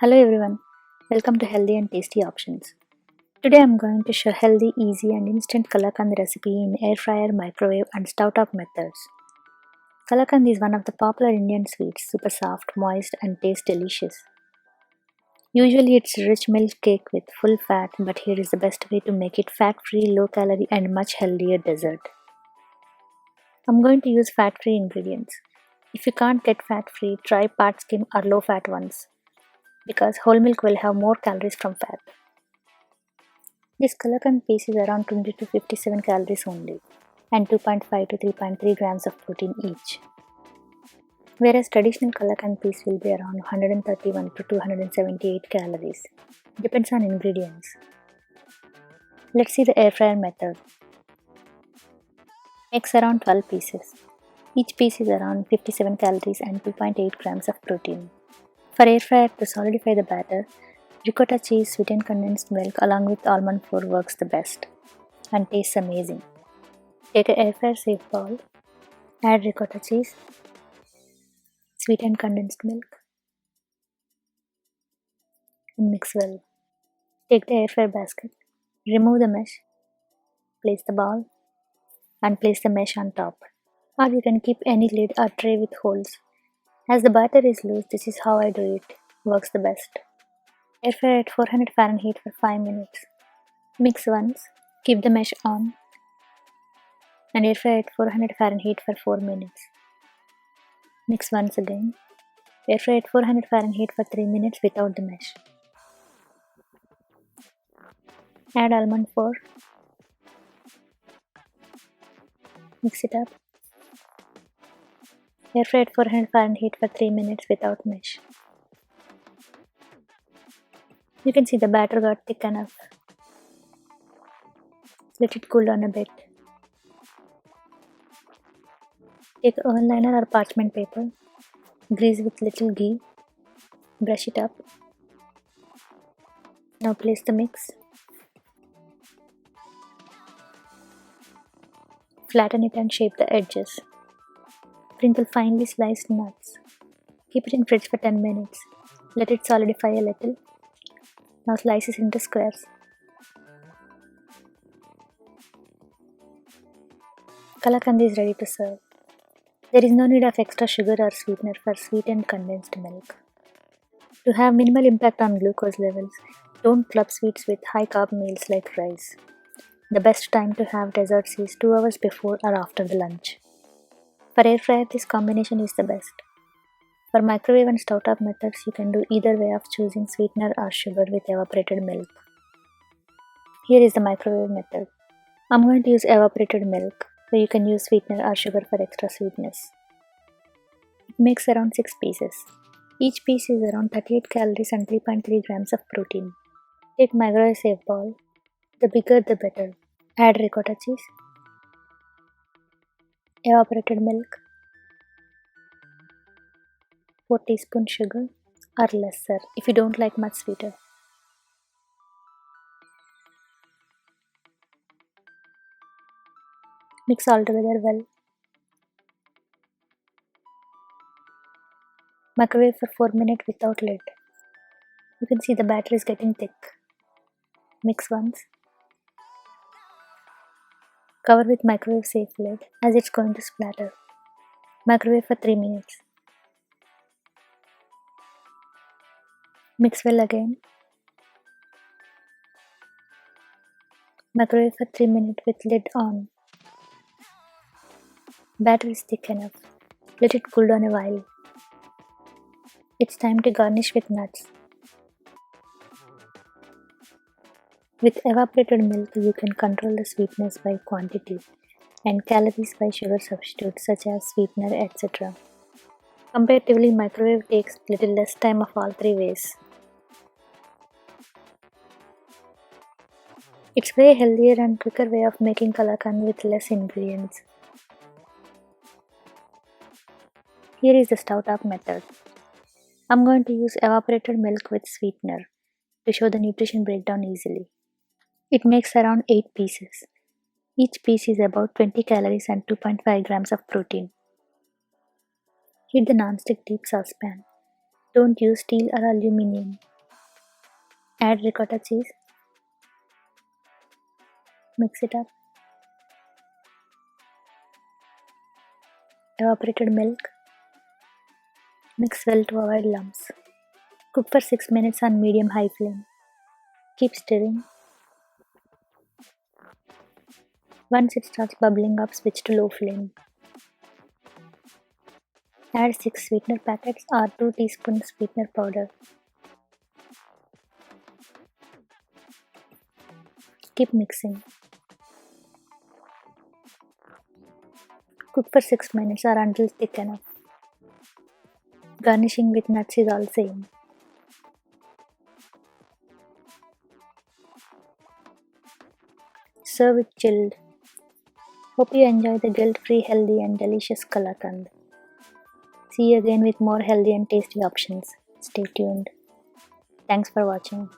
Hello everyone, welcome to Healthy and Tasty Options. Today I'm going to show healthy, easy and instant Kalakand recipe in air fryer, microwave and stovetop methods. Kalakand is one of the popular Indian sweets, super soft, moist and tastes delicious. Usually it's rich milk cake with full fat, but here is the best way to make it fat-free, low-calorie and much healthier dessert. I'm going to use fat-free ingredients. If you can't get fat-free, try part skim or low-fat ones, because whole milk will have more calories from fat. This Kalakand piece is around 20 to 57 calories only and 2.5 to 3.3 grams of protein each. Whereas traditional Kalakand piece will be around 131 to 278 calories. Depends on ingredients. Let's see the air fryer method. Makes around 12 pieces. Each piece is around 57 calories and 2.8 grams of protein. For air fryer to solidify the batter, ricotta cheese, sweetened condensed milk along with almond flour works the best and tastes amazing. Take an air fryer safe bowl, add ricotta cheese, sweetened condensed milk and mix well. Take the air fryer basket, remove the mesh, place the bowl and place the mesh on top. Or you can keep any lid or tray with holes. As the batter is loose, this is how I do it. Works the best. Air fryer at 400 Fahrenheit for 5 minutes. Mix once, keep the mesh on and air fry at 400 Fahrenheit for 4 minutes. Mix once again. Air fry at 400 Fahrenheit for 3 minutes without the mesh. Add almond flour. Mix it up. Air fry at 400 Fahrenheit for 3 minutes without mesh. You can see the batter got thick enough. Let it cool down a bit. Take a oven liner or parchment paper. Grease with little ghee. Brush it up. Now place the mix. Flatten it and shape the edges. Sprinkle finely sliced nuts. Keep it in fridge for 10 minutes. Let it solidify a little. Now slice it into squares. Kalakand is ready to serve. There is no need of extra sugar or sweetener for sweetened condensed milk. To have minimal impact on glucose levels, don't club sweets with high carb meals like rice. The best time to have desserts is 2 hours before or after the lunch. For air fryer, this combination is the best. For microwave and stovetop methods, you can do either way of choosing sweetener or sugar with evaporated milk. Here is the microwave method. I'm going to use evaporated milk, so you can use sweetener or sugar for extra sweetness. It makes around 6 pieces. Each piece is around 38 calories and 3.3 grams of protein. Take microwave safe bowl. The bigger the better. Add ricotta cheese, evaporated milk, 4 teaspoons sugar or lesser if you don't like much sweeter. Mix all together well. Microwave for 4 minutes without lid. You can see the batter is getting thick. Mix once. Cover with microwave safe lid as it's going to splatter. Microwave for 3 minutes. Mix well again. Microwave for 3 minutes with lid on. Batter is thick enough. Let it cool down a while. It's time to garnish with nuts. With evaporated milk, you can control the sweetness by quantity and calories by sugar substitutes such as sweetener, etc. Comparatively, microwave takes little less time of all 3 ways. It's way healthier and quicker way of making Kalakand with less ingredients. Here is the stovetop method. I'm going to use evaporated milk with sweetener to show the nutrition breakdown easily. It makes around 8 pieces. Each piece is about 20 calories and 2.5 grams of protein. Heat the non-stick deep saucepan. Don't use steel or aluminum. Add ricotta cheese. Mix it up. Evaporated milk. Mix well to avoid lumps. Cook for 6 minutes on medium-high flame. Keep stirring. Once it starts bubbling up, switch to low flame. Add 6 sweetener packets or 2 teaspoons sweetener powder. Keep mixing. Cook for 6 minutes or until thick enough. Garnishing with nuts is all same. Serve it chilled. Hope you enjoy the guilt-free, healthy and delicious Kalakand. See you again with more healthy and tasty options. Stay tuned. Thanks for watching.